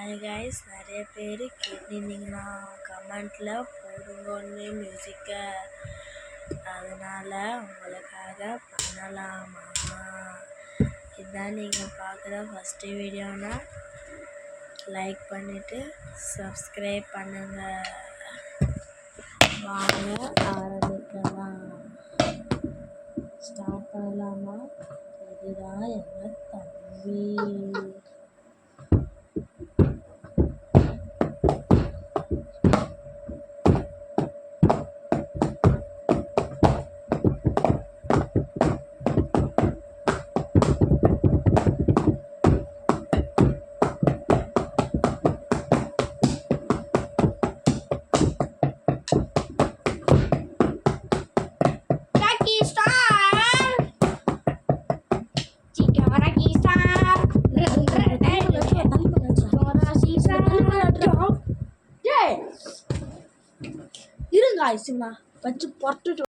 Hi guys, நிறைய பேர் கேட்டிருந்தீங்கன்னா கமெண்ட்டில் போடுங்கன்னு மியூசிக்கை. அதனால் உங்களுக்காக பண்ணலாமா? இதுதான் நீங்கள் பார்க்குற ஃபஸ்ட்டு வீடியோனா லைக் பண்ணிவிட்டு சப்ஸ்கிரைப் பண்ணுங்கள். வாங்க ஆரம்பிக்கலாம். ஸ்டார்ட் பண்ணலாமா? இதுதான் எங்கள் தம்பி. இருங்க வச்சு பொட்டு